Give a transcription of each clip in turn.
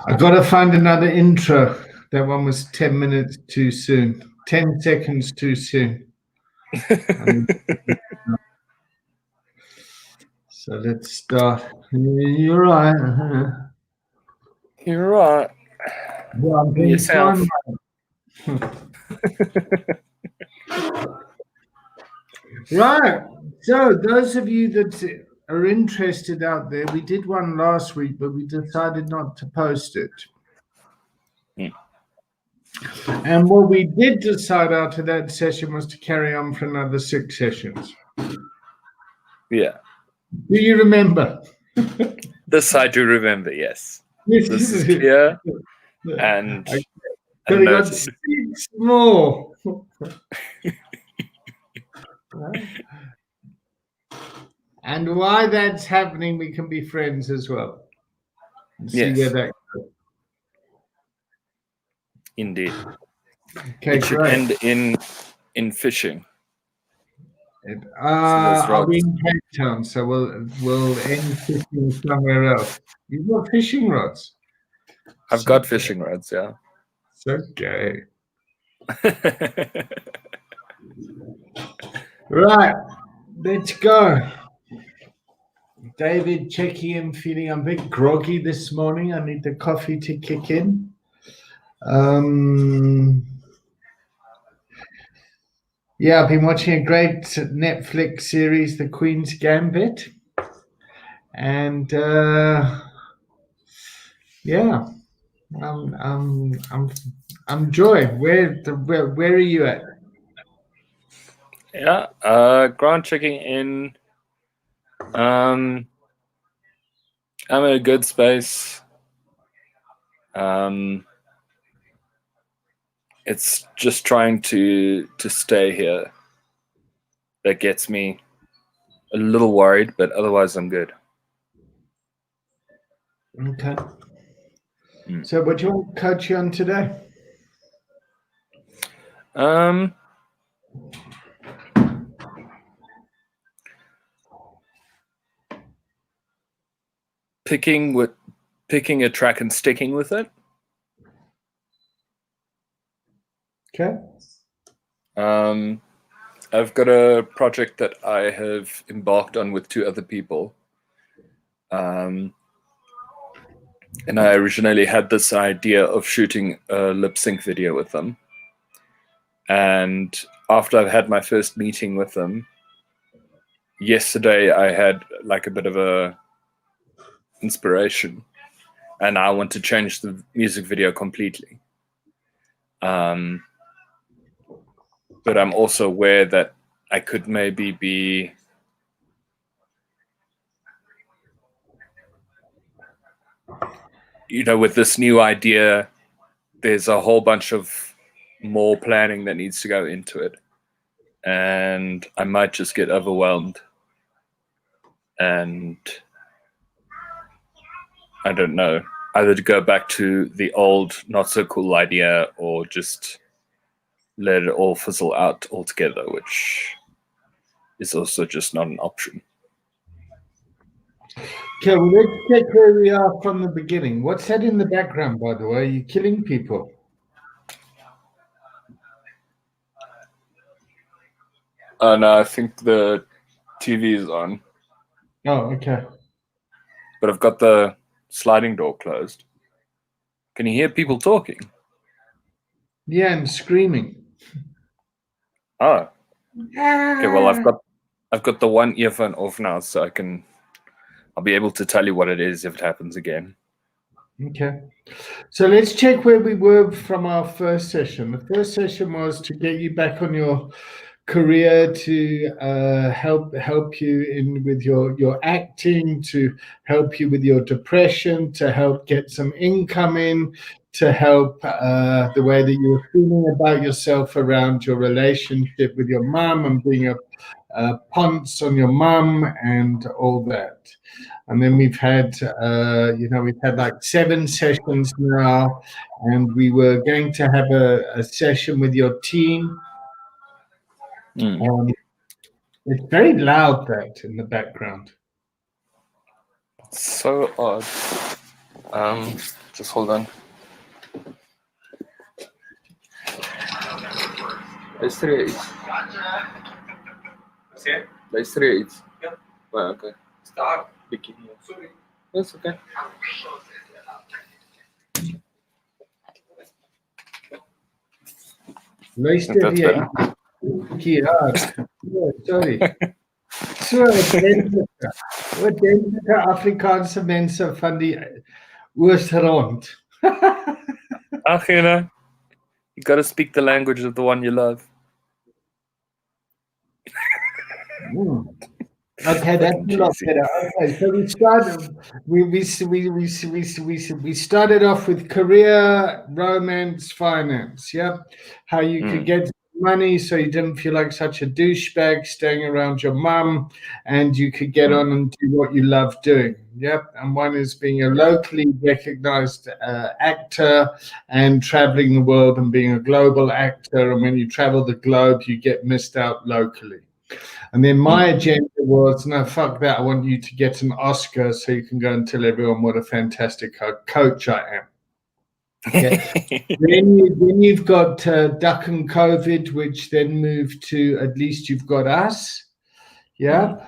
I got to find another intro. That one was 10 minutes too soon. 10 seconds too soon. So let's start. You're right. You're right. Well, I'm being Yourself. Right. So those of you that are interested out there, we did one last week, but we decided not to post it. And what we did decide after that session was to carry on for another 6 sessions. Yeah. Do you remember? This I do remember, yes. This is clear. And we got 6 more. And while that's happening, we can be friends as well. And see where that goes. Indeed. Okay, it should end in fishing. Are we in Cape Town? So we'll end fishing somewhere else. You've got fishing rods. I've got fishing rods, yeah. It's okay. Right, let's go. David, checking in, feeling I'm a bit groggy this morning. I need the coffee to kick in. Yeah, I've been watching a great Netflix series, The Queen's Gambit. And yeah, I'm Joy. Where are you at? Yeah, Grant checking in. I'm in a good space. It's just trying to stay here that gets me a little worried, but otherwise I'm good. Okay. So what do you want to coach you on today? Picking a track and sticking with it. Okay. I've got a project that I have embarked on with 2 other people. And I originally had this idea of shooting a lip sync video with them. And after I've had my first meeting with them, yesterday I had like a bit of a inspiration, and I want to change the music video completely. But I'm also aware that I could maybe be with this new idea, there's a whole bunch of more planning that needs to go into it. And I might just get overwhelmed. And I don't know, either to go back to the old, not so cool idea or just let it all fizzle out altogether, which is also just not an option. Okay, well, let's check where we are from the beginning. What's that in the background, by the way? Are you killing people? No, I think the TV is on. Oh, okay. But I've got the sliding door closed. Can you hear people talking? Yeah, and screaming. Oh. Okay, well, I've got the one earphone off now, so I'll be able to tell you what it is if it happens again. Okay. So let's check where we were from our first session. The first session was to get you back on your career, to help you with your acting, to help you with your depression, to help get some income in, to help the way that you were feeling about yourself around your relationship with your mum and being a ponce on your mum and all that. And then we've had, we've had like 7 sessions now, and we were going to have a session with your team. It's very loud, that in the background. So odd. Just hold on. Luister jy iets? Luister jy iets? Ja. Okay. Start. Bietjie. Sorry. That's okay. Luister That's jy? better. Ja, sorry. So, wat denken de Afrikaanse mensen van die Oos-rond? Ach, you gotta speak the language of the one you love. Okay, that's Fucking a lot cheesy. better. Okay, so we started off with career, romance, finance. Yeah, how you could get money so you didn't feel like such a douchebag staying around your mum, and you could get on and do what you love doing. Yep, and one is being a locally recognized actor and traveling the world and being a global actor. And when you travel the globe, you get missed out locally. And then my agenda was, no, fuck that. I want you to get an Oscar so you can go and tell everyone what a fantastic coach I am. Okay. then you've got Duck and COVID, which then moved to At Least You've Got Us. Yeah.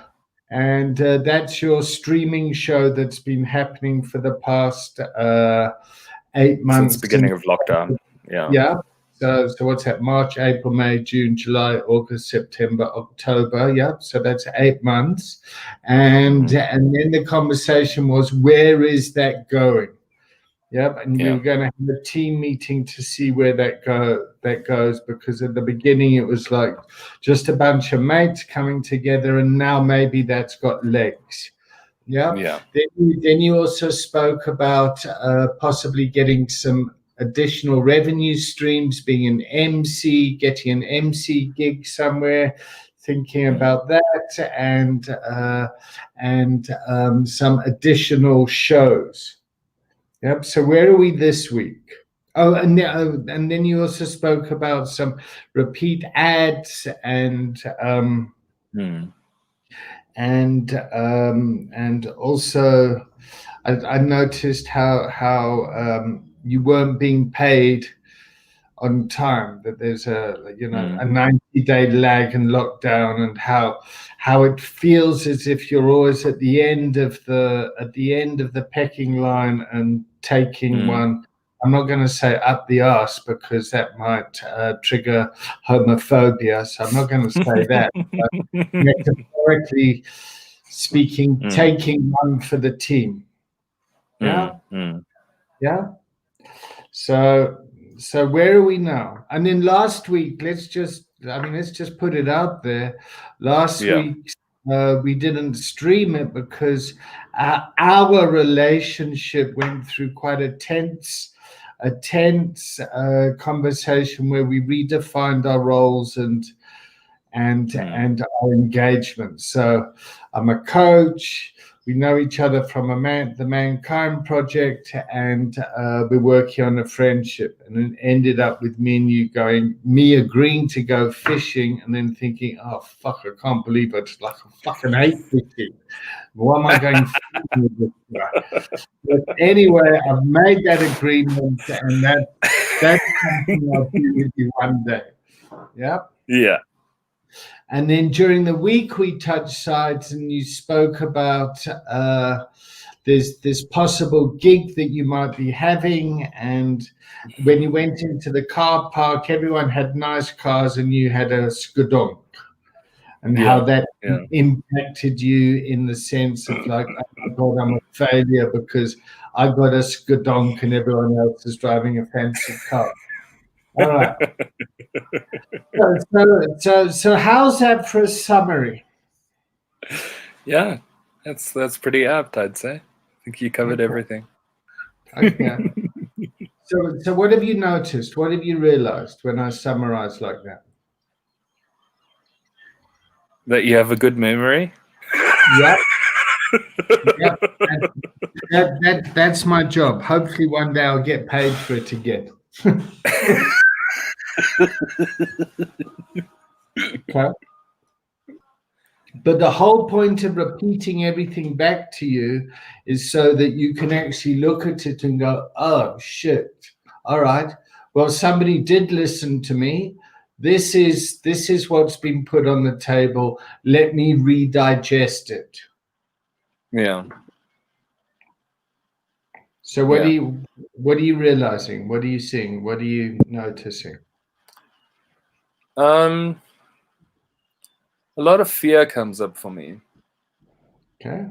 And that's your streaming show that's been happening for the past 8 months. Since the beginning of lockdown. Yeah. Yeah. So what's that? March, April, May, June, July, August, September, October. Yeah. So that's 8 months. And then the conversation was, where is that going? Yep, and we were going to have a team meeting to see where that goes, because at the beginning it was like just a bunch of mates coming together, and now maybe that's got legs. Yeah. Then you also spoke about possibly getting some additional revenue streams, being an MC, getting an MC gig somewhere, thinking about that, and some additional shows. Yep. So where are we this week? Oh, and then you also spoke about some repeat ads and also I noticed how you weren't being paid on time, that there's a 90-day lag in lockdown, and how it feels as if you're always at the end of the pecking line and taking one. I'm not going to say up the arse, because that might trigger homophobia, so I'm not going to say that. But metaphorically speaking, taking one for the team. Yeah. Yeah. So where are we now? And then last week, let's just put it out there. Last week, we didn't stream it because our relationship went through quite a tense conversation where we redefined our roles and our engagement. So I'm a coach. We know each other from the Mankind Project, and we're working on a friendship. And it ended up with me agreeing to go fishing, and then thinking, oh, fuck, I can't believe it. Like, I fucking hate fishing. Why am I going fishing with this guy? But anyway, I've made that agreement, and that's something I'll do with you one day. Yeah? Yeah. And then during the week, we touched sides, and you spoke about this possible gig that you might be having. And when you went into the car park, everyone had nice cars, and you had a skudonk. And how that impacted you in the sense of like, oh my God, I'm a failure because I got a skudonk and everyone else is driving a fancy car. All right. So how's that for a summary? Yeah, that's pretty apt, I'd say. I think you covered everything. Okay. So what have you noticed? What have you realized when I summarize like that? That you have a good memory? Yeah. That's my job. Hopefully one day I'll get paid for it again. Okay. But the whole point of repeating everything back to you is so that you can actually look at it and go, oh, shit. All right. Well, somebody did listen to me. This is what's been put on the table. Let me redigest it. Yeah. So what are you realizing? What are you seeing? What are you noticing? A lot of fear comes up for me. Okay.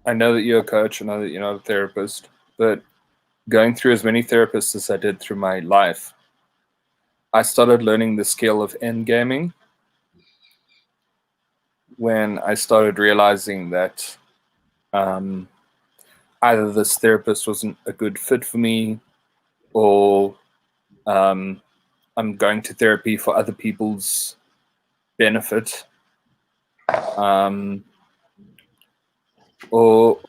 I know that you're a coach, I know that you're not a therapist, but going through as many therapists as I did through my life, I started learning the skill of endgaming when I started realizing that either this therapist wasn't a good fit for me, or I'm going to therapy for other people's benefit, or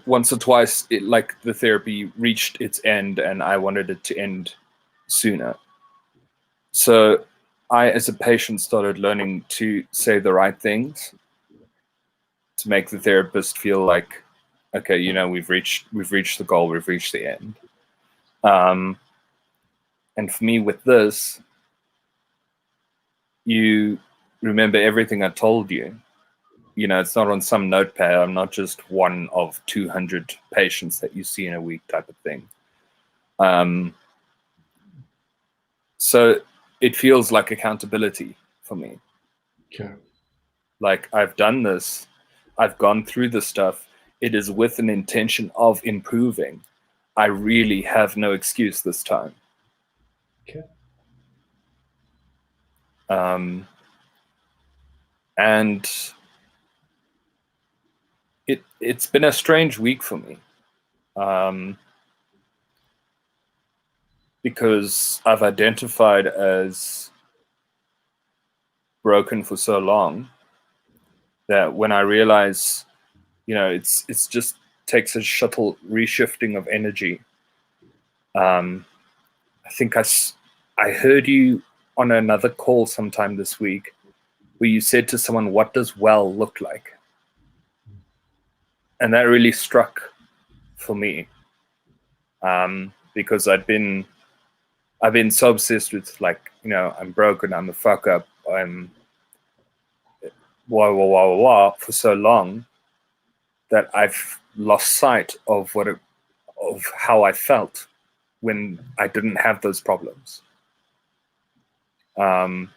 once or twice, like the therapy reached its end and I wanted it to end sooner. So I, as a patient, started learning to say the right things to make the therapist feel like, okay, you know, we've reached the goal, we've reached the end. And for me, with this, you remember everything I told you. You know, it's not on some notepad. I'm not just one of 200 patients that you see in a week type of thing. So it feels like accountability for me. Okay. Like, I've done this, I've gone through the stuff. It is with an intention of improving. I really have no excuse this time. Okay. And it's been a strange week for me, because I've identified as broken for so long that when I realize, you know, it's just takes a shuttle reshifting of energy. I think I heard you on another call sometime this week where you said to someone, "What does well look like?" And that really struck for me, because I've been so obsessed with, like, you know, I'm broken, I'm a fuck up, I'm wah for so long that I've lost sight of of how I felt when I didn't have those problems. And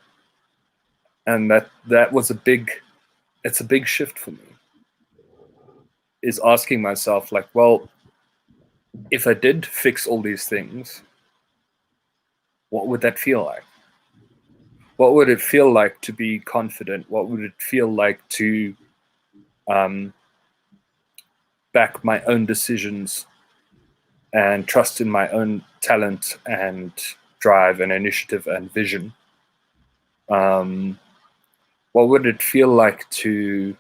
that was it's a big shift for me, is asking myself, like, well, if I did fix all these things, what would that feel like? What would it feel like to be confident? What would it feel like to back my own decisions and trust in my own talent and drive and initiative and vision? What would it feel like to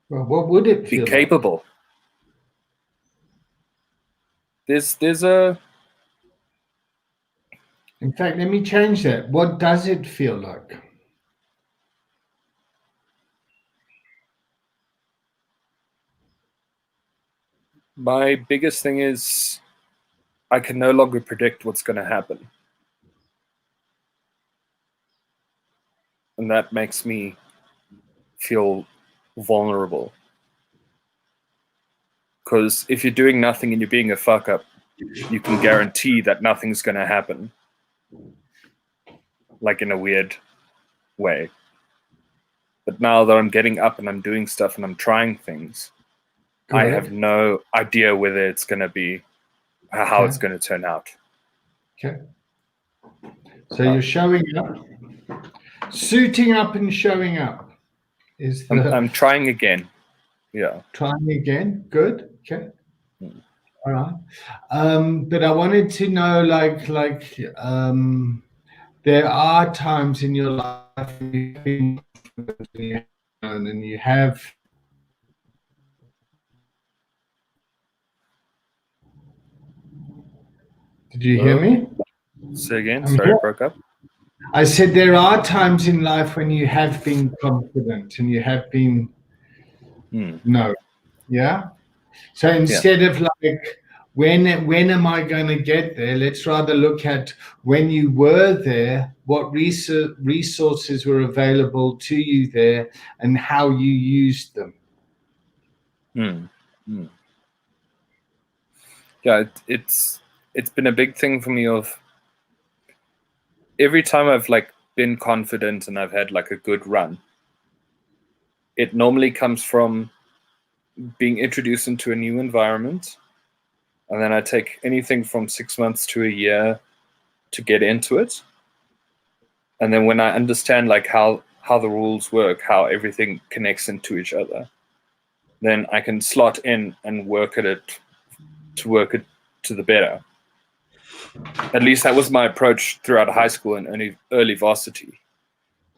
Well, what would it be feel capable? like? There's a In fact, let me change that. What does it feel like? my biggest thing is I can no longer predict what's going to happen. And that makes me feel vulnerable. Because if you're doing nothing and you're being a fuck up, you can guarantee that nothing's going to happen. Like, in a weird way. But now that I'm getting up and I'm doing stuff and I'm trying things, Good. I have no idea whether it's going to be, how it's going to turn out. Okay. So you're showing up, suiting up and showing up. I'm trying again. Yeah. Trying again. Good. Okay. All right. But I wanted to know, there are times in your life you've been and you have Did you hear me? Say again. I'm Sorry, here. it broke up. I said there are times in life when you have been confident and you have been no. Yeah. So instead of like when am I going to get there? Let's rather look at when you were there, what resources were available to you there, and how you used them. Yeah, it's been a big thing for me of every time I've like been confident and I've had like a good run, it normally comes from being introduced into a new environment, and then I take anything from 6 months to a year to get into it. And then when I understand like how the rules work, how everything connects into each other, then I can slot in and work at it to the better. At least that was my approach throughout high school and early varsity.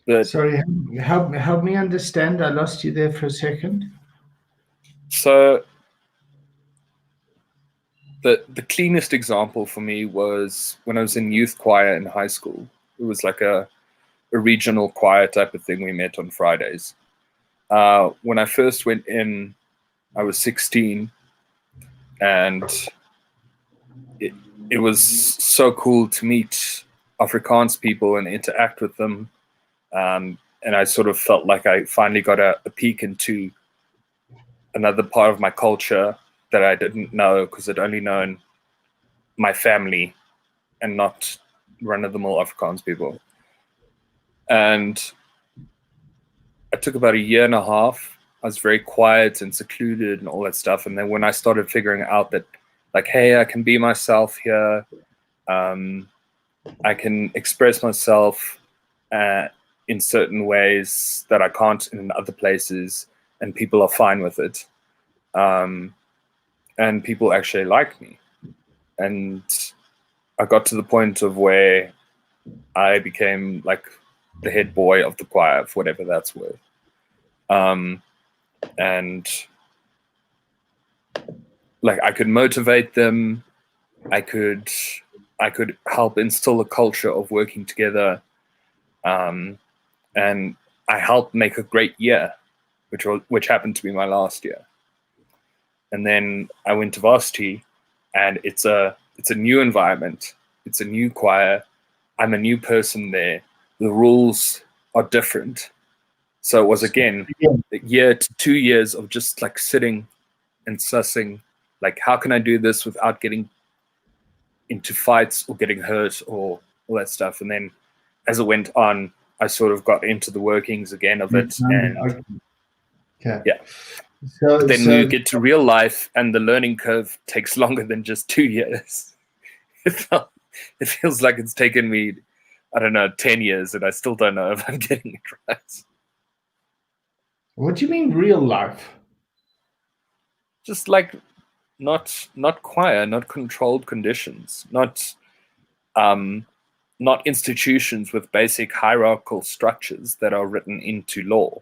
But Sorry, help me understand. I lost you there for a second. so the cleanest example for me was when I was in youth choir in high school. It was like a regional choir type of thing. We met on Fridays. When I first went in, I was 16, and it was so cool to meet Afrikaans people and interact with them. And I sort of felt like I finally got a peek into another part of my culture that I didn't know because I'd only known my family and not run-of-the-mill Afrikaans people. And I took about a year and a half. I was very quiet and secluded and all that stuff. And then when I started figuring out that, like, hey, I can be myself here, I can express myself in certain ways that I can't in other places, and people are fine with it. And people actually like me. And I got to the point of where I became like the head boy of the choir, for whatever that's worth. And like I could motivate them. I could help instill a culture of working together. And I helped make a great year, which happened to be my last year. And then I went to varsity, and it's a new environment. It's a new choir. I'm a new person there. The rules are different. So it was again a year to 2 years of just like sitting and sussing, like, how can I do this without getting into fights or getting hurt or all that stuff. And then as it went on, I sort of got into the workings again of it. And yeah. But then you get to real life, and the learning curve takes longer than just 2 years. It feels like it's taken me, I don't know, 10 years, and I still don't know if I'm getting it right. What do you mean real life? Just like not choir, not controlled conditions, not institutions with basic hierarchical structures that are written into law.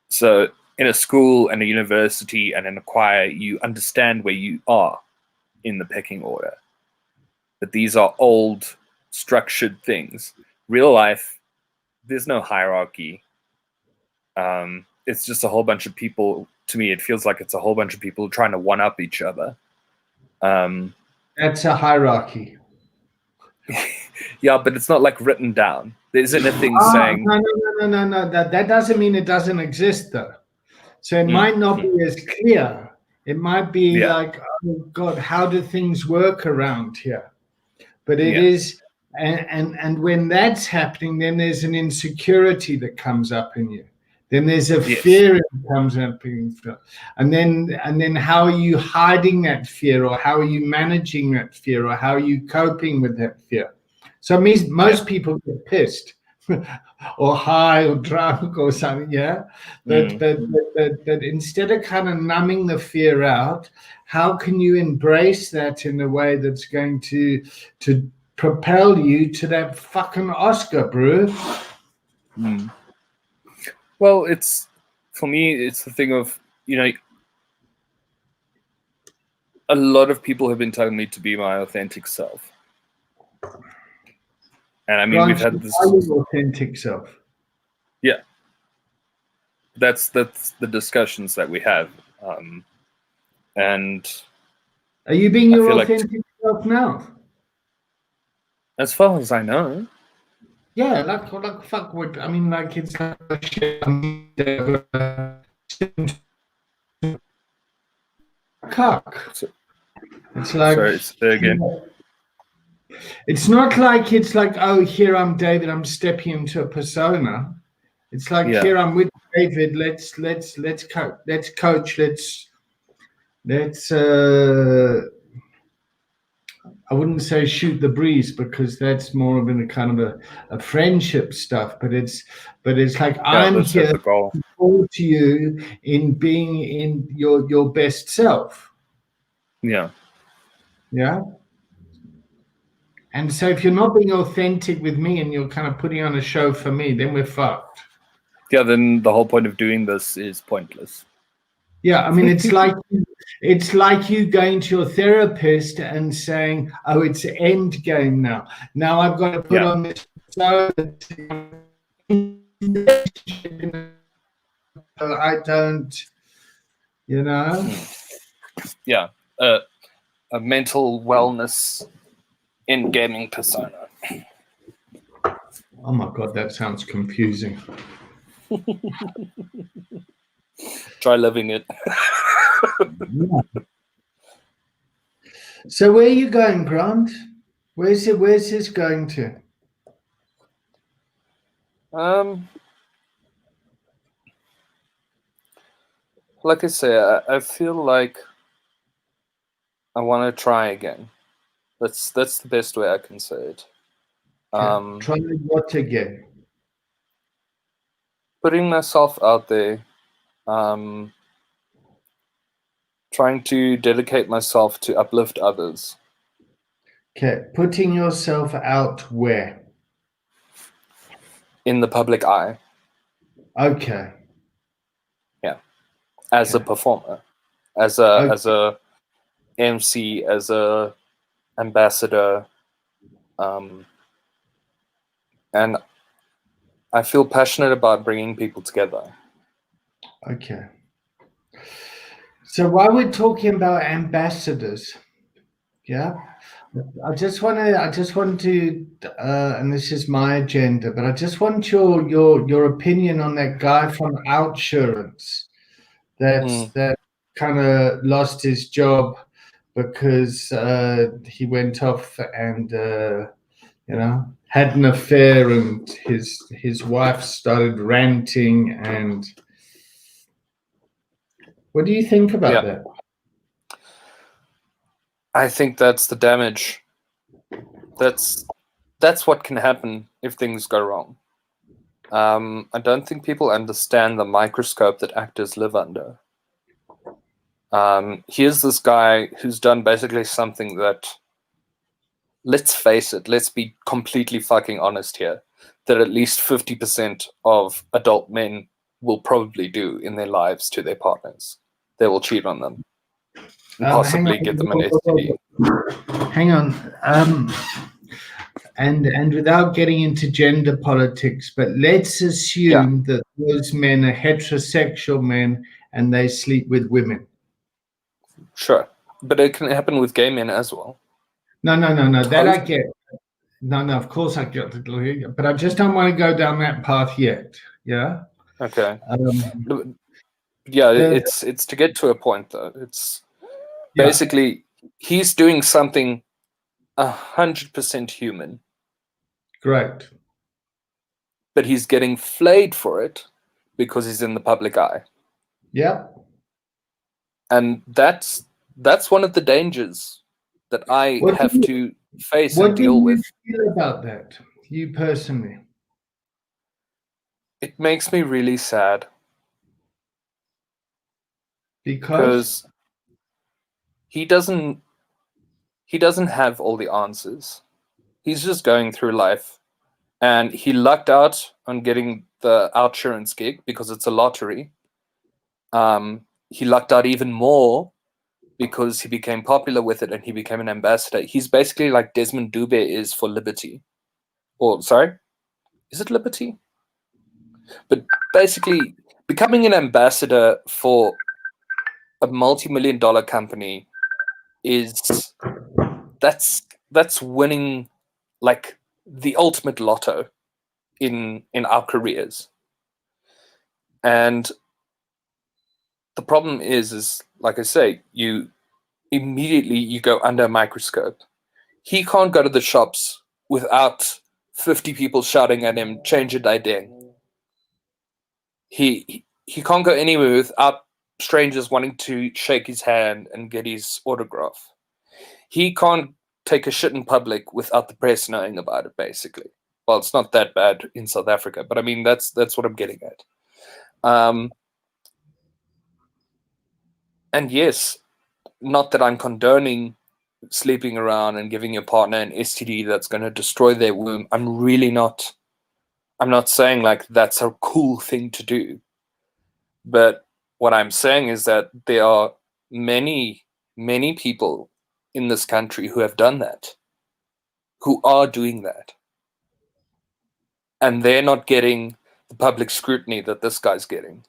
So in a school and a university and in a choir, you understand where you are in the pecking order. But these are old, structured things. Real life, there's no hierarchy. It's just a whole bunch of people. To me, it feels like it's a whole bunch of people trying to one-up each other. That's a hierarchy. Yeah, but it's not like written down. There isn't a thing saying... No. That doesn't mean it doesn't exist, though. So it might not be as clear. It might be like, oh, God, how do things work around here? But it is, and when that's happening, then there's an insecurity that comes up in you. Then there's a fear that comes up in you. And then how are you hiding that fear, or how are you managing that fear, or how are you coping with that fear? So most people get pissed or high or drunk or something, but instead of kind of numbing the fear out, how can you embrace that in a way that's going to propel you to that fucking Oscar, bro? Well, for me, it's the thing of, a lot of people have been telling me to be my authentic self. And I mean, we've had this. Are your authentic self? Yeah. That's the discussions that we have. And are you being I your feel like authentic self now? As far as I know. Yeah, like fuck what I mean, like it's like shit. Cuck. It's like Sorry, say again. It's not like it's like, oh, here I'm David, I'm stepping into a persona. It's like here I'm with David. Let's coach. Let's I wouldn't say shoot the breeze because that's more of a kind of a friendship stuff. But it's like I'm here to support you in being in your best self. Yeah. Yeah. And so if you're not being authentic with me and you're kind of putting on a show for me, then we're fucked. Yeah, then the whole point of doing this is pointless. Yeah, I mean, it's like you going to your therapist and saying, "Oh, it's end game now. Now I've got to put on this show." I don't, Yeah, a mental wellness in gaming persona. Oh my god, that sounds confusing. Try living it. Yeah. So where are you going, Grant? Where's this going to? Like I say, I feel like I want to try again. That's the best way I can say it. Try what again? Putting myself out there. Trying to dedicate myself to uplift others. Okay, putting yourself out where? In the public eye. Okay. Yeah. As a performer, as a MC, as a ambassador, and I feel passionate about bringing people together. Okay. So while we're talking about ambassadors, yeah, I just want to, and this is my agenda, but I just want your opinion on that guy from Outsurance that kind of lost his job because he went off and had an affair, and his wife started ranting. And what do you think about that? I think that's the damage. That's what can happen if things go wrong. I don't think people understand the microscope that actors live under. Here's this guy who's done basically something that, let's face it, let's be completely fucking honest here, that at least 50% of adult men will probably do in their lives to their partners. They will cheat on them and possibly get them an STD. Hang on. And without getting into gender politics, but let's assume that those men are heterosexual men and they sleep with women. Sure. But it can happen with gay men as well. No. That I get. No, of course I get it. But I just don't want to go down that path yet. Yeah? Okay. It's to get to a point, though. It's basically he's doing something 100% human. Correct. But he's getting flayed for it because he's in the public eye. Yep. And that's one of the dangers that I have to face and deal with. What do you feel about that, you personally? It makes me really sad. Because he doesn't have all the answers. He's just going through life, and he lucked out on getting the Outsurance gig because it's a lottery. He lucked out even more because he became popular with it and he became an ambassador. He's basically like Desmond Dube is for liberty. Or, sorry, is it liberty? But basically, becoming an ambassador for a multi-million-dollar company is that's winning like the ultimate lotto in our careers. And the problem is like I say, you immediately go under a microscope. He can't go to the shops without 50 people shouting at him, change it, ding. He can't go anywhere without strangers wanting to shake his hand and get his autograph. He can't take a shit in public without the press knowing about it, basically. Well, it's not that bad in South Africa, but I mean, that's what I'm getting at. And yes, not that I'm condoning sleeping around and giving your partner an STD that's going to destroy their womb. I'm really not. I'm not saying like that's a cool thing to do. But what I'm saying is that there are many, many people in this country who have done that, who are doing that. And they're not getting the public scrutiny that this guy's getting.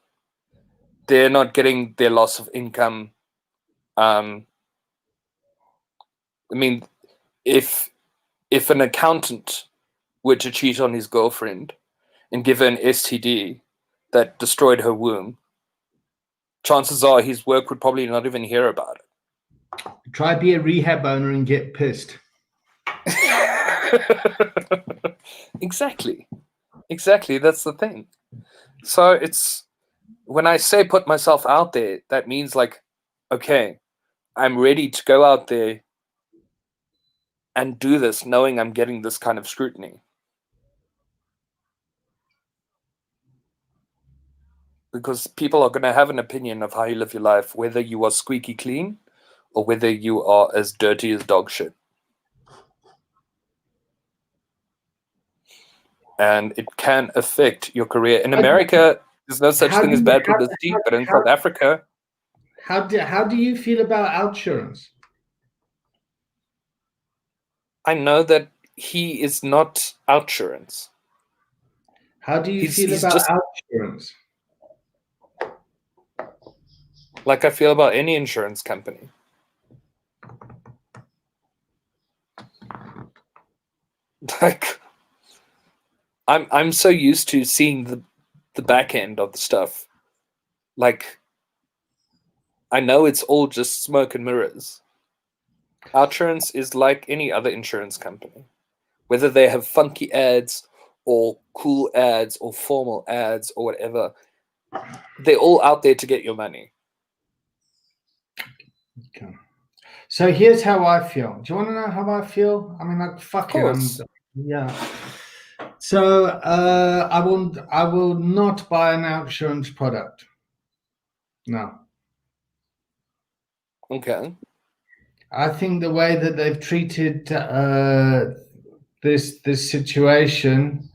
They're not getting their loss of income. I mean, if an accountant were to cheat on his girlfriend and give her an STD that destroyed her womb, chances are his work would probably not even hear about it. Try be a rehab owner and get pissed. Exactly. That's the thing. So it's, when I say put myself out there, that means like, okay, I'm ready to go out there and do this knowing I'm getting this kind of scrutiny. Because people are going to have an opinion of how you live your life, whether you are squeaky clean or whether you are as dirty as dog shit. And it can affect your career. In America, there's no such thing as bad publicity, but in South Africa... How do you feel about OUTsurance? I know that he is not OUTsurance. How do you feel about OUTsurance? Like I feel about any insurance company. Like, I'm so used to seeing the back end of the stuff. Like, I know it's all just smoke and mirrors. OUTsurance is like any other insurance company. Whether they have funky ads or cool ads or formal ads or whatever, they're all out there to get your money. Okay. So here's how I feel. Do you want to know how I feel? I mean, like, fuck it. Yeah. So I will not buy an OUTsurance product. No. Okay. I think the way that they've treated this situation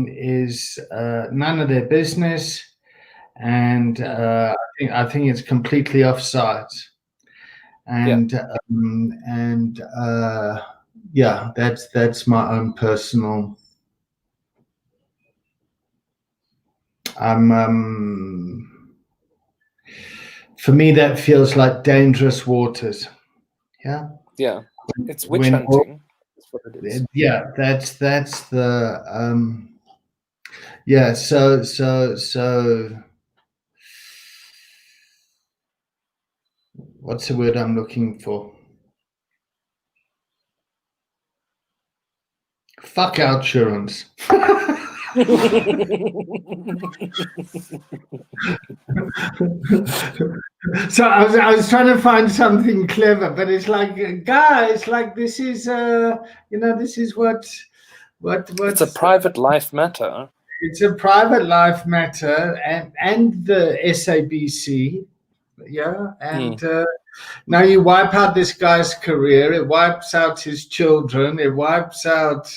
is none of their business, and I think it's completely offside. And yeah, that's my own personal. For me, that feels like dangerous waters. Yeah. Yeah. It's witch hunting. That's what it is. Yeah, that's the yeah. So. What's the word I'm looking for? Fuck OUTsurance. So I was trying to find something clever, but it's like, guys, like this is this is what it's a private life matter. It's a private life matter, and the SABC, yeah, and now you wipe out this guy's career, it wipes out his children, it wipes out,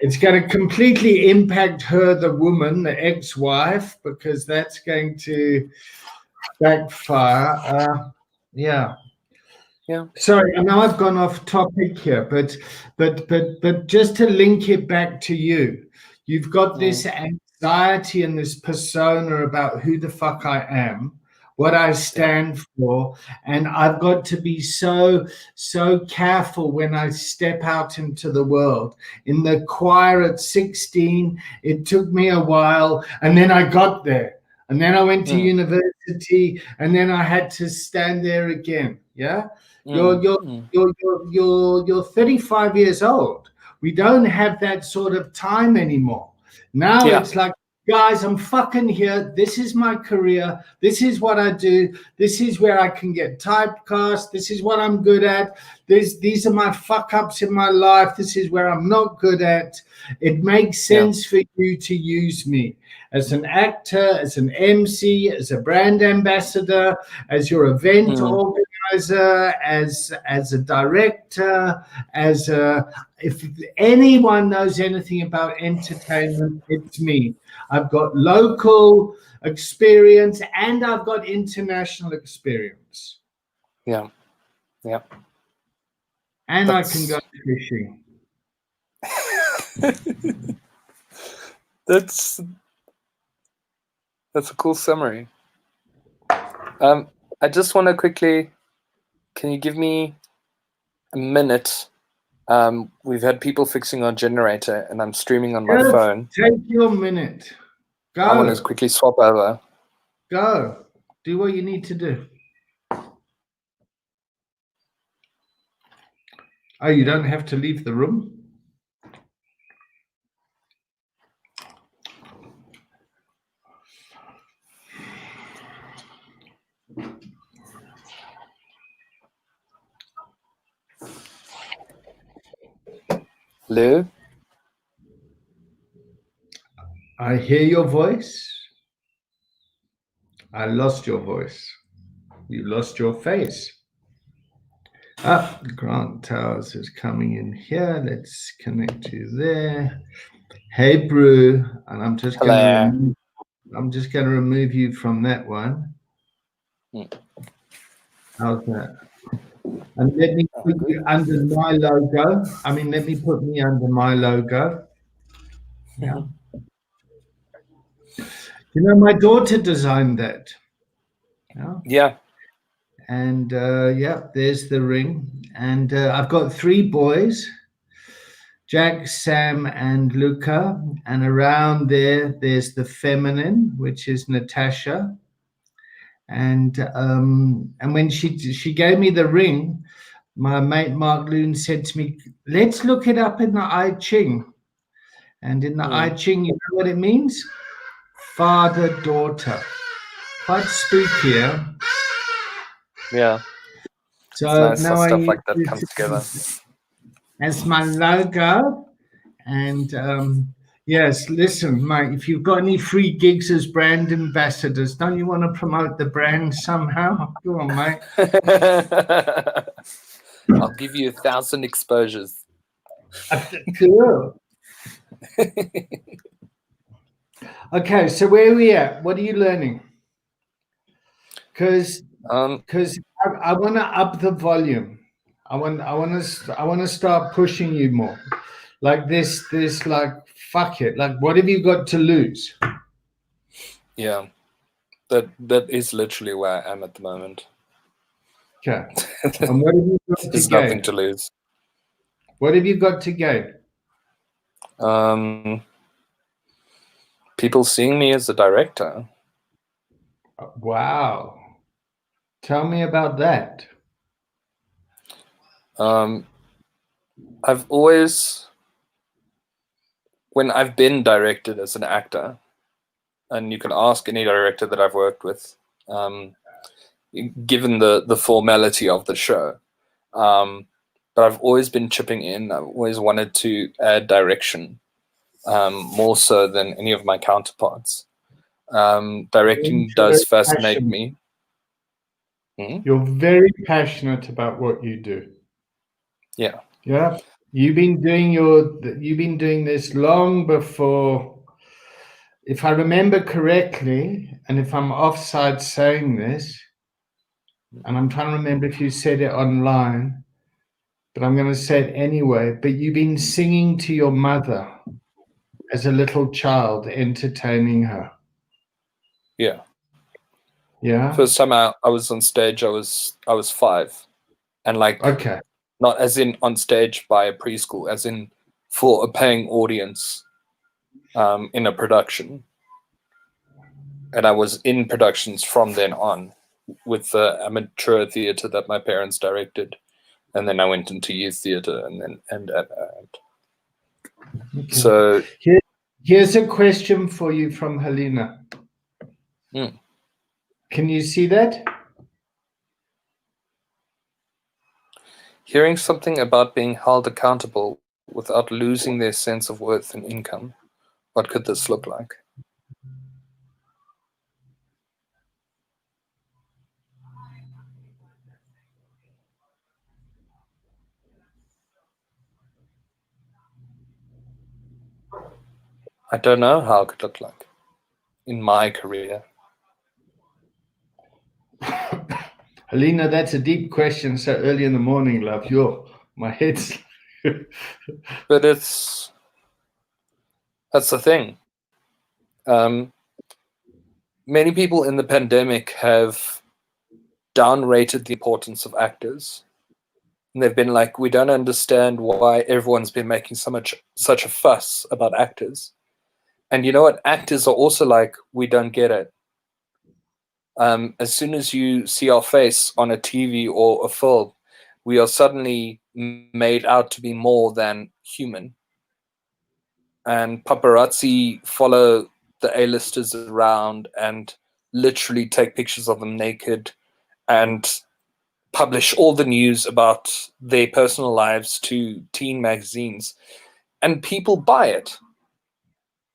It's going to completely impact her, the woman, the ex-wife, because that's going to backfire. Yeah. Sorry, I know I've gone off topic here, but just to link it back to you, you've got this anxiety and this persona about who the fuck I am, what I stand for, and I've got to be so careful when I step out into the world. In the choir at 16, it took me a while, and then I got there, and then I went to university, and then I had to stand there again. Yeah. You're 35 years old. We don't have that sort of time anymore. Now it's like, guys, I'm fucking here. This is my career. This is what I do. This is where I can get typecast. This is what I'm good at. These are my fuck ups in my life. This is where I'm not good at. It makes sense for you to use me as an actor, as an MC, as a brand ambassador, as your event organizer, as a director, if anyone knows anything about entertainment, it's me. I've got local experience and I've got international experience. Yeah. And I can go fishing. That's a cool summary. I just want to quickly, can you give me a minute? We've had people fixing our generator and I'm streaming on my phone. Take your minute. Go. I want to quickly swap over. Go. Do what you need to do. Oh, you don't have to leave the room? Hello? I hear your voice. I lost your voice. You lost your face. Grant Towers is coming in here. Let's connect you there. Hey, Brew, and I'm just going to remove you from that one. How's that? And let me put you under my logo. Let me put me under my logo. Yeah. You know, my daughter designed that. Yeah. And there's the ring. And I've got 3 boys, Jack, Sam, and Luca. And around there's the feminine, which is Natasha. And when she gave me the ring, my mate Mark Loon said to me, let's look it up in the I Ching. And in the I Ching, you know what it means? Father-daughter. Quite spooky, yeah? Yeah. So it's nice now how stuff like that comes together. As my logo. And yes, listen, mate, if you've got any free gigs as brand ambassadors, don't you want to promote the brand somehow? Go on, mate. I'll give you 1,000 exposures. Cool. Okay, so where are we at? What are you learning? Because I want to up the volume. I want to start pushing you more. Like this, like, fuck it. Like, what have you got to lose? Yeah, that is literally where I am at the moment. Okay. And what have you got to gain? There's nothing to lose. What have you got to gain? People seeing me as a director. Wow. Tell me about that. I've always, when I've been directed as an actor, and you can ask any director that I've worked with, given the formality of the show, but I've always been chipping in. I've always wanted to add direction, more so than any of my counterparts. Directing does fascinate me. You're very passionate about what you do. Yeah. Yeah. You've been doing this long before, if I remember correctly, and if I'm offside saying this, and I'm trying to remember if you said it online, but I'm going to say it anyway. But you've been singing to your mother as a little child, entertaining her. Yeah. Yeah. First time I was on stage, I was 5, and like Okay. not as in on stage by a preschool, as in for a paying audience in a production. And I was in productions from then on with the amateur theater that my parents directed, and then I went into youth theater, Okay. So here's a question for you from Helena. Can you see that? Hearing something about being held accountable without losing their sense of worth and income. What could this look like? I don't know how it could look like in my career. Helena, that's a deep question so early in the morning, love. My head's... But that's the thing. Many people in the pandemic have downrated the importance of actors. And they've been like, we don't understand why everyone's been making such a fuss about actors. And you know what? Actors are also like, we don't get it. As soon as you see our face on a TV or a film, we are suddenly made out to be more than human. And paparazzi follow the A-listers around and literally take pictures of them naked and publish all the news about their personal lives to teen magazines. And people buy it.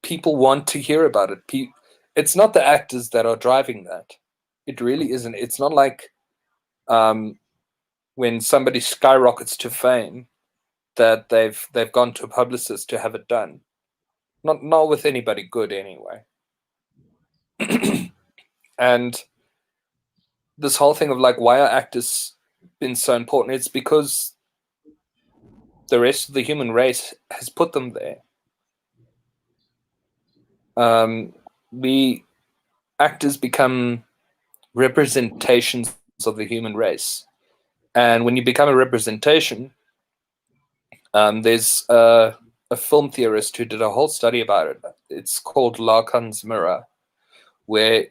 People want to hear about it. It's not the actors that are driving that. It really isn't. It's not like when somebody skyrockets to fame that they've gone to a publicist to have it done. Not with anybody good anyway. And this whole thing of like, why are actors been so important? It's because the rest of the human race has put them there. Actors become representations of the human race. And when you become a representation, there's a film theorist who did a whole study about it. It's called Lacan's Mirror, where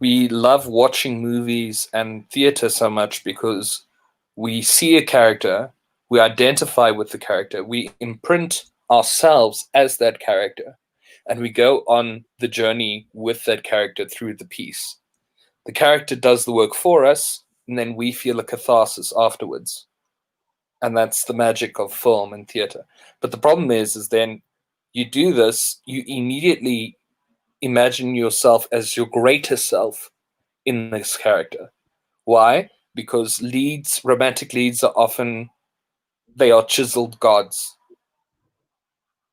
we love watching movies and theater so much because we see a character, we identify with the character, we imprint ourselves as that character, and we go on the journey with that character through the piece. The character does the work for us, and then we feel a catharsis afterwards. And that's the magic of film and theater. But the problem is then you do this, you immediately imagine yourself as your greater self in this character. Why? Because romantic leads are often, they are chiseled gods.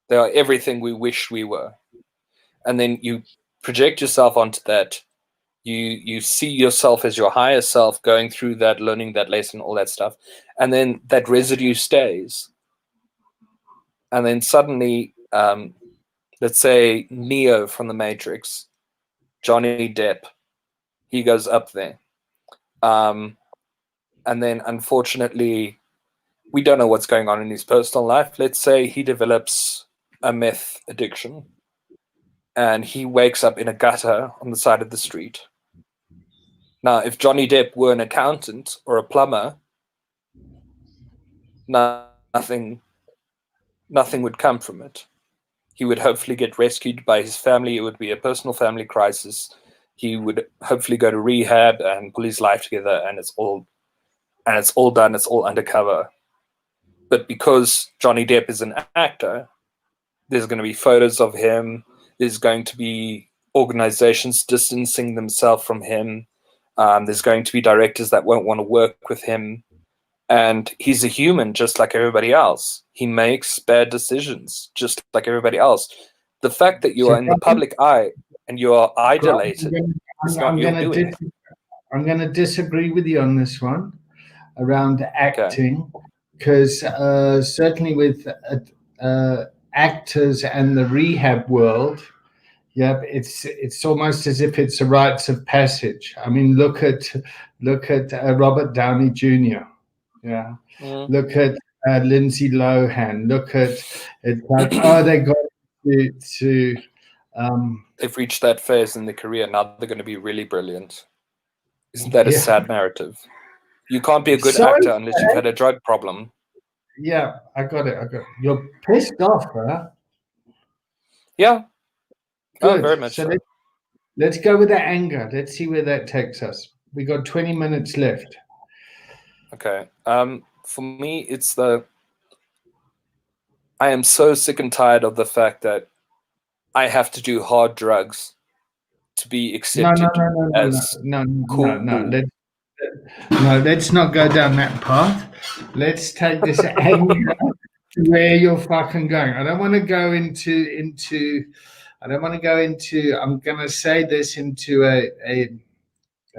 They are everything we wish we were. And then you project yourself onto that. You see yourself as your higher self going through that, learning that lesson, all that stuff. And then that residue stays. And then suddenly, let's say Neo from The Matrix, Johnny Depp, he goes up there. And then unfortunately, we don't know what's going on in his personal life. Let's say he develops a meth addiction and he wakes up in a gutter on the side of the street. Now, if Johnny Depp were an accountant or a plumber, nothing would come from it. He would hopefully get rescued by his family. It would be a personal family crisis. He would hopefully go to rehab and pull his life together, and it's all done. It's all undercover. But because Johnny Depp is an actor, there's going to be photos of him. There's going to be organizations distancing themselves from him. There's going to be directors that won't want to work with him. And he's a human just like everybody else. He makes bad decisions just like everybody else. The fact that you So are in the public eye and you are idolated is not I'm your going doing. to disagree with you on this one around acting, because certainly with actors and the rehab world, yeah, it's almost as if it's a rites of passage. I mean, look at Robert Downey Jr. Yeah, Mm. look at Lindsay Lohan. Look at it's like, oh, they got to They've reached that phase in their career. Now they're going to be really brilliant. Isn't that a Yeah. sad narrative? You can't be a good So actor unless you've had a drug problem. yeah, I got it. You're pissed off, huh? Yeah. Oh, Good. very much so. Let's go with that anger. Let's see where that takes us. We got 20 minutes left. Okay. For me, it's I am so sick and tired of the fact that I have to do hard drugs to be accepted as cool. No, let's not go down that path. Let's take this anger to where you're fucking going. I don't want to go into I'm gonna say this into a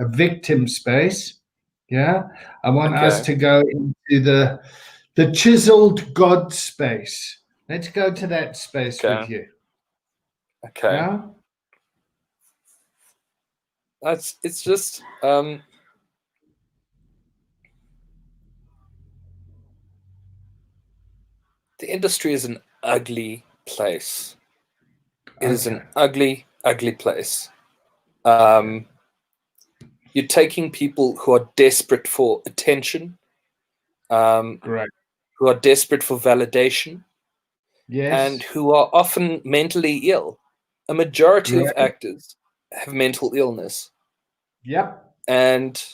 victim space. Yeah. I want us Okay. to go into the chiseled God space. Let's go to that space Okay. with you. Okay. Yeah. It's just the industry is an ugly place. It is an ugly, ugly place. You're taking people who are desperate for attention, Great. who are desperate for validation, Yes. and who are often mentally ill. A majority of Right. actors have mental illness. Yep. And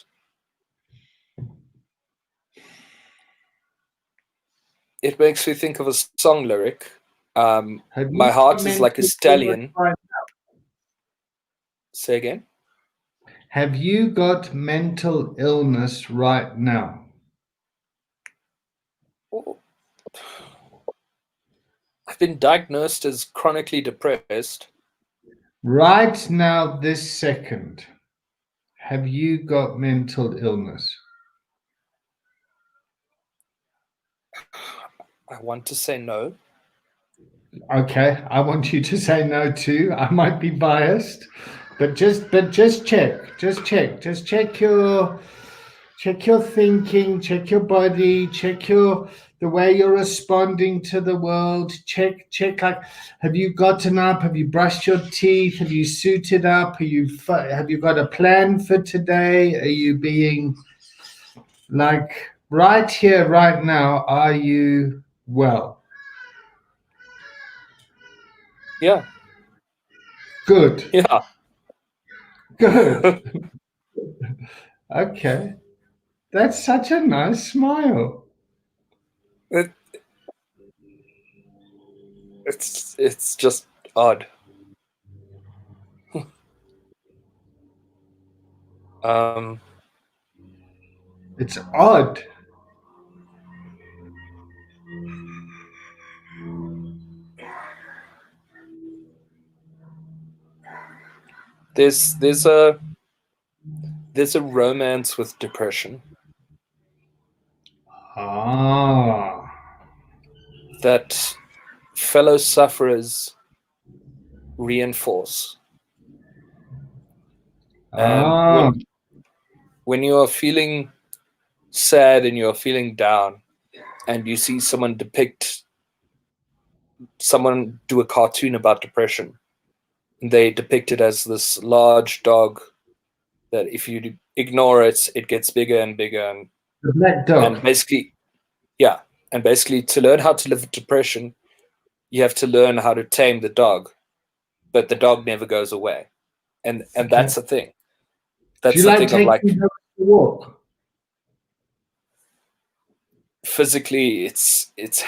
it makes me think of a song lyric. My heart is like a stallion. Say again? Have you got mental illness right now? I've been diagnosed as chronically depressed. Right now, this second, have you got mental illness? I want to say no. Okay, I want you to say no too. I might be biased, but just check. Just check your thinking, check your body, check the way you're responding to the world. Check like, have you gotten up? Have you brushed your teeth? Have you suited up? Have you got a plan for today? Are you being like right here, right now? Are you well? Yeah. Good. Yeah. Good. Okay. That's such a nice smile. It's just odd. It's odd. There's a romance with depression that fellow sufferers reinforce. And when you are feeling sad and you're feeling down and you see someone do a cartoon about depression, they depict it as this large dog that if you ignore it, it gets bigger and bigger. And the black dog. And basically to learn how to live with depression, you have to learn how to tame the dog, but the dog never goes away. And that's the thing. That's Do you like taking dogs to walk? Physically, it's it's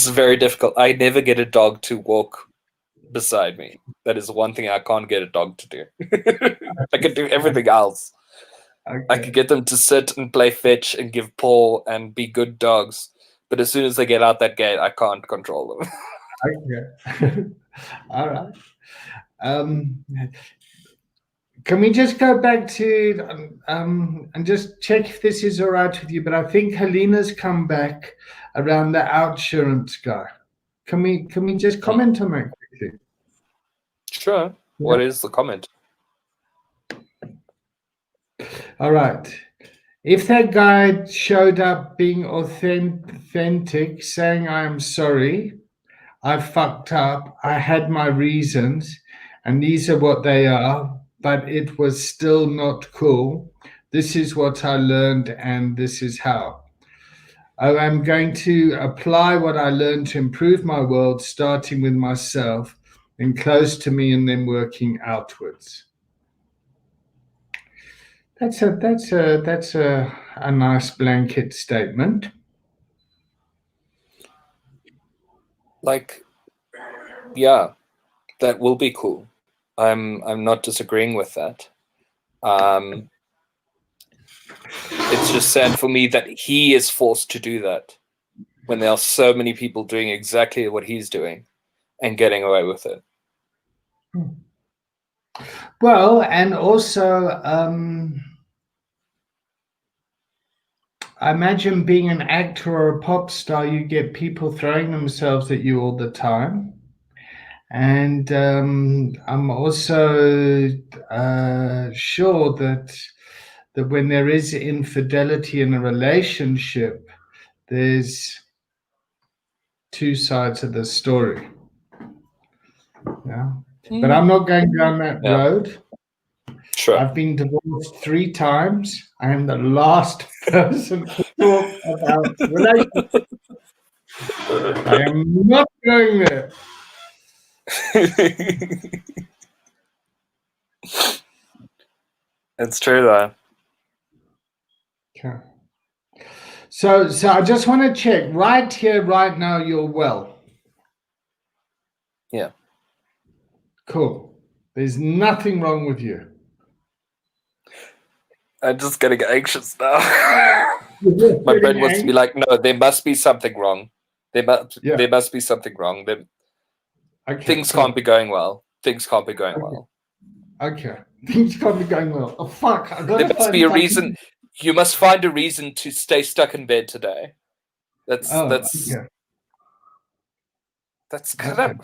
very difficult. I never get a dog to walk beside me. That is one thing I can't get a dog to do. I can do everything else. I Okay. could get them to sit and play fetch and give paw and be good dogs. But as soon as they get out that gate, I can't control them. Okay. All right. Can we just go back to and just check if this is all right with you? But I think Helena's come back around the outsurance guy. Can we just comment on that quickly? Sure. What is the comment? All right. If that guy showed up being authentic, saying I'm sorry, I fucked up, I had my reasons, and these are what they are, but it was still not cool. This is what I learned, and this is how. I'm going to apply what I learned to improve my world, starting with myself and close to me, and then working outwards. That's a nice blanket statement. Like, yeah, that will be cool. I'm not disagreeing with that. It's just sad for me that he is forced to do that when there are so many people doing exactly what he's doing and getting away with it. Well, and also, I imagine being an actor or a pop star, you get people throwing themselves at you all the time. And I'm also sure that when there is infidelity in a relationship, there's two sides of the story. Yeah. But I'm not going down that road. Sure. I've been divorced 3 times. I am the last person to talk about relationships. I am not going there. It's true though. Okay. So I just want to check right here, right now, you're well. Yeah. Cool. There's nothing wrong with you. I'm just getting anxious now. My brain wants to be like, no, there must be something wrong. There must be something wrong. Okay, things cool. can't be going well. Things can't be going well. Okay. Things can't be going well. Oh, fuck. There must be a reason. You must find a reason to stay stuck in bed today. That's okay. That's kind of.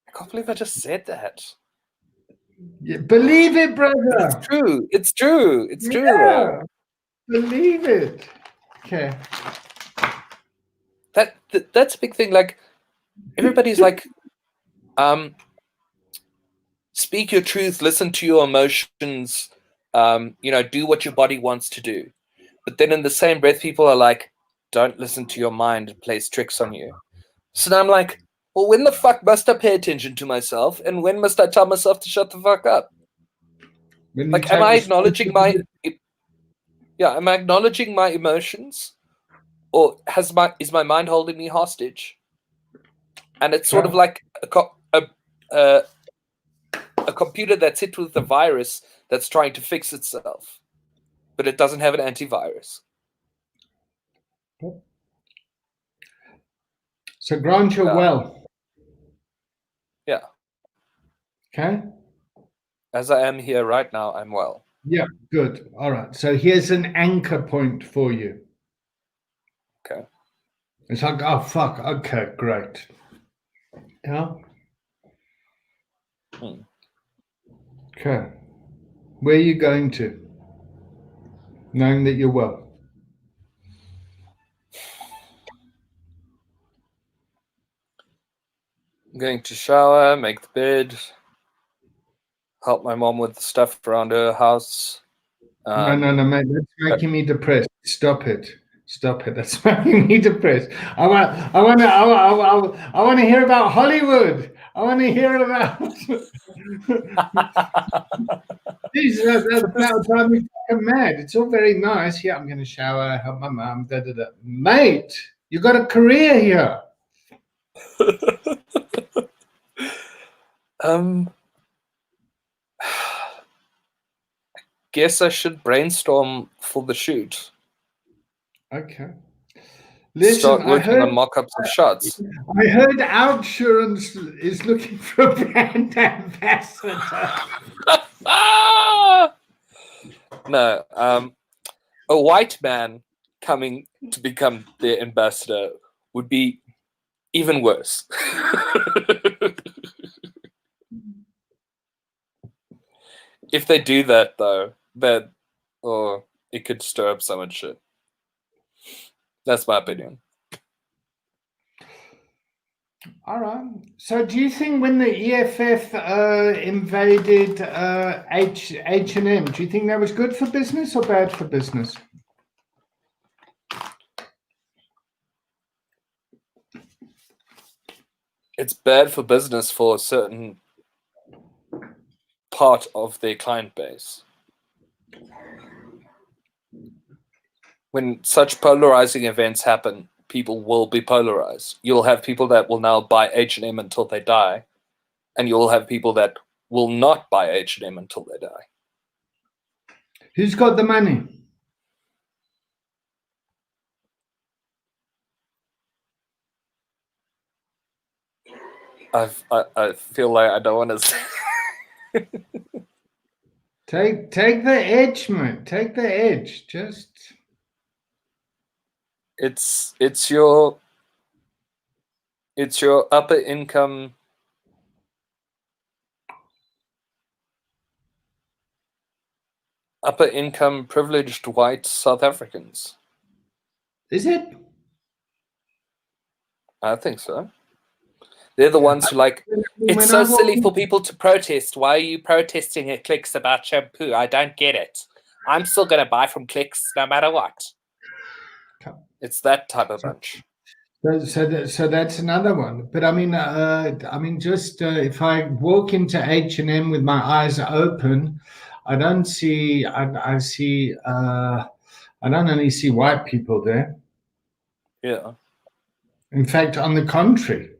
I can't believe I just said that. Yeah, believe it, brother. It's true. It's true. It's true. Yeah. Believe it. Okay. That's a big thing. Like everybody's like, speak your truth, listen to your emotions, do what your body wants to do. But then in the same breath, people are like, don't listen to your mind, it plays tricks on you. So now I'm like, well, when the fuck must I pay attention to myself? And when must I tell myself to shut the fuck up? Like, am I acknowledging my emotions? Or is my mind holding me hostage? And it's sort of like a computer that's hit with a virus that's trying to fix itself, but it doesn't have an antivirus. So Grant, you're well. Yeah. Okay. As I am here right now, I'm well. Yeah, good. All right. So here's an anchor point for you. Okay. It's like, oh, fuck. Okay, great. Yeah. Okay. Where are you going to? Knowing that you're well. I'm going to shower, make the bed, help my mom with the stuff around her house. No, mate. That's making me depressed. Stop it. That's making me depressed. I want to hear about Hollywood. I want to hear about. Jesus, that drive me fucking mad. It's all very nice. Yeah, I'm going to shower, help my mom. Mate, you got a career here. guess I should brainstorm for the shoot. Okay. Listen, Start working on mock-ups of shots. I heard Outsurance is looking for a brand ambassador. No, a white man coming to become their ambassador would be even worse. If they do that, though, it could stir up so much shit. That's my opinion. All right. So, do you think when the EFF invaded H&M, do you think that was good for business or bad for business? It's bad for business for a certain part of their client base. When such polarizing events happen, people will be polarized. You'll have people that will now buy H&M until they die, and you'll have people that will not buy H&M until they die. Who's got the money? I feel like I don't want to say. Take the edge, mate. Take the edge. Just it's your upper income privileged white South Africans. Is it? I think so. They're the ones who it's so silly for people to protest. Why are you protesting at Clicks about shampoo? I don't get it. I'm still going to buy from Clicks no matter what. It's that type of bunch. So that's another one. But I mean, just if I walk into H&M with my eyes open, I don't see. I don't only see white people there. Yeah. In fact, on the contrary,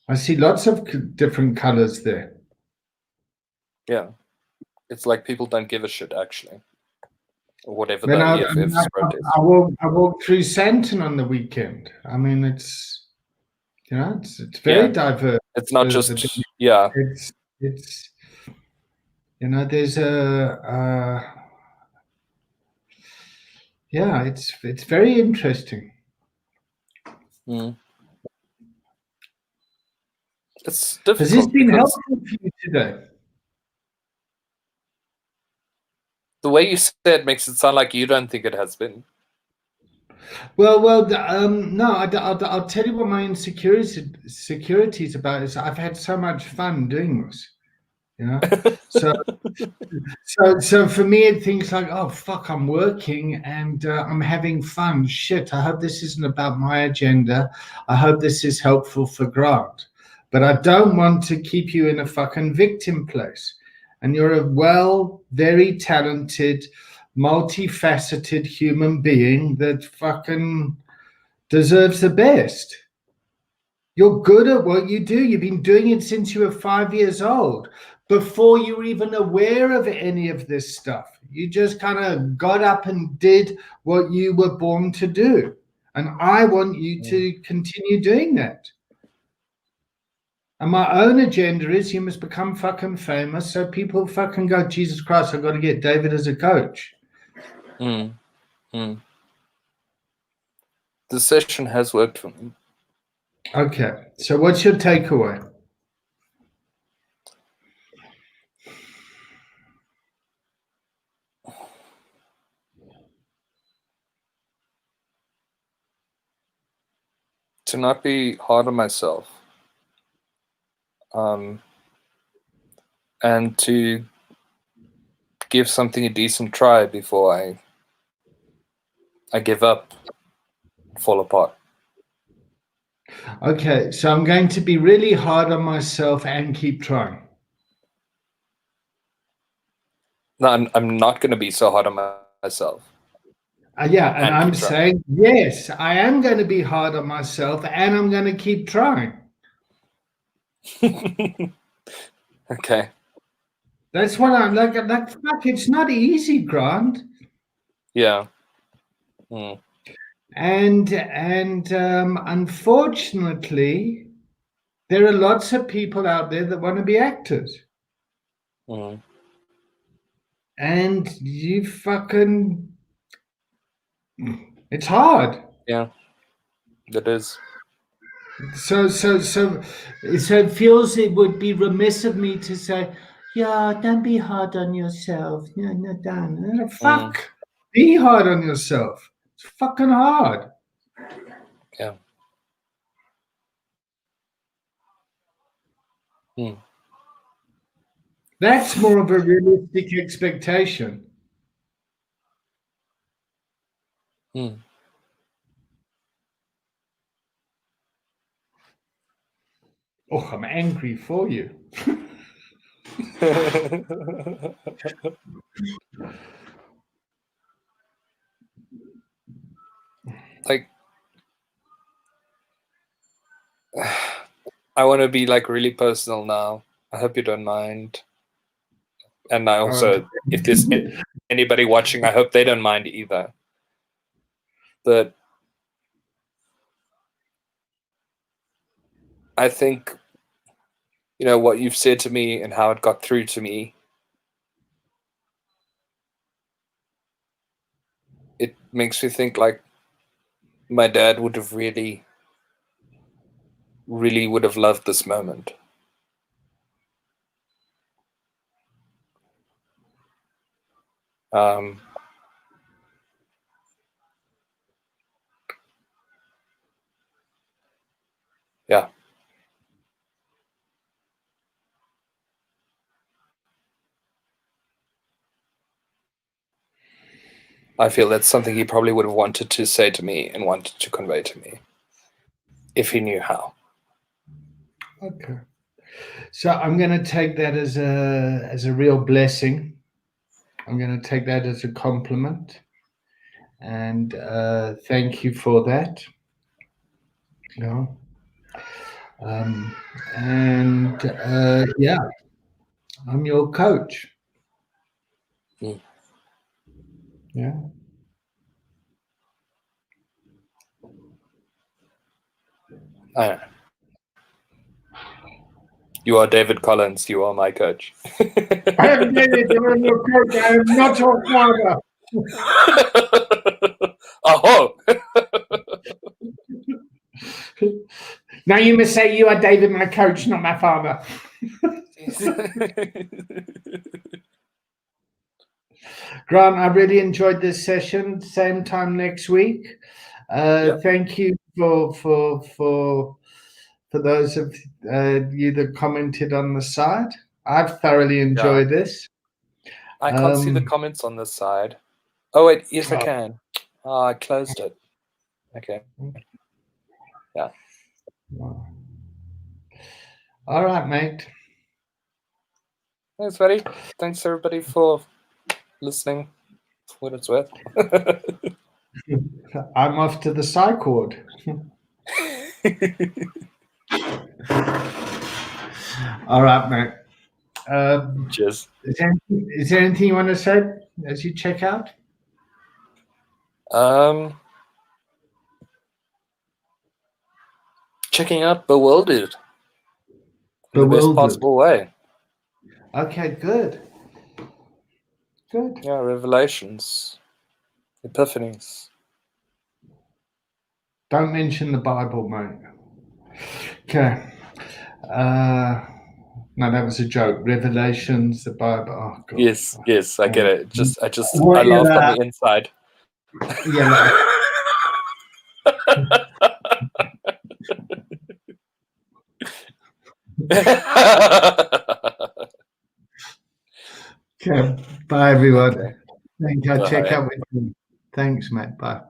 I see lots of different colors there. Yeah. It's like people don't give a shit, actually. Or whatever Then the EFF's protest. I walked through Sandton on the weekend. I mean, it's very diverse. It's not just yeah. It's there's it's very interesting. Mm. It's difficult. Has this been helpful for you today? The way you said makes it sound like you don't think it has been. Well, no. I'll tell you what my insecurity is about. Is I've had so much fun doing this, So for me, it thinks like, oh fuck, I'm working and I'm having fun. Shit, I hope this isn't about my agenda. I hope this is helpful for Grant, but I don't want to keep you in a fucking victim place. And you're a very talented, multifaceted human being that fucking deserves the best. You're good at what you do. You've been doing it since you were 5 years old, before you were even aware of any of this stuff. You just kind of got up and did what you were born to do. And I want you to continue doing that. And my own agenda is you must become fucking famous so people fucking go, Jesus Christ, I've got to get David as a coach. The session has worked for me. Okay. So what's your takeaway? To not be hard on myself. And to give something a decent try before I give up, fall apart. Okay, so I'm going to be really hard on myself and keep trying. No, I'm not going to be so hard on myself. Yeah, and I'm saying, yes, I am going to be hard on myself and I'm going to keep trying. Okay. That's what I'm like. Fuck, it's not easy, Grant. Yeah. Mm. And unfortunately, there are lots of people out there that want to be actors, Mm. and you fucking, it's hard. Yeah. It is. So it feels it would be remiss of me to say, yeah, don't be hard on yourself. No, don't. No, fuck, be hard on yourself. It's fucking hard. Yeah. Mm. That's more of a realistic expectation. Mm. Oh, I'm angry for you. Like, I want to be like really personal now. I hope you don't mind. And I also, if there's anybody watching, I hope they don't mind either. But I think, you know, what you've said to me and how it got through to me, it makes me think like my dad would have really would have loved this moment. Yeah. I feel that's something he probably would have wanted to say to me and wanted to convey to me if he knew how. Okay. So I'm going to take that as a real blessing. I'm going to take that as a compliment, and thank you for that. You know, and yeah, I'm your coach. Mm. Yeah. I know. You are David Collins. You are my coach. I am David. I'm your coach. I am not your father. Oh. Now you must say you are David, my coach, not my father. Grant, I really enjoyed this session. Same time next week. Yep. Thank you for those of you that commented on the side. I've thoroughly enjoyed this. I can't see the comments on this side. Oh wait, yes I Oh. can. Oh, I closed it. Okay. Yeah. All right, mate. Thanks, buddy. Thanks everybody for listening. For what it's worth. I'm off to the psych ward. All right, mate. Cheers. Is there anything you want to say as you check out? Checking out Bewildered. In the best Bewildered. possible way. Okay, good. Good. Yeah, revelations. Epiphanies. Don't mention the Bible, mate. Okay. No, that was a joke. Revelations, the Bible. Oh, God. Yes, I get it. I Well, laughed on the inside. Yeah. Okay. Bye, everyone. Okay. Thank you. I'll check Bye. out with you. Thanks, mate. Bye.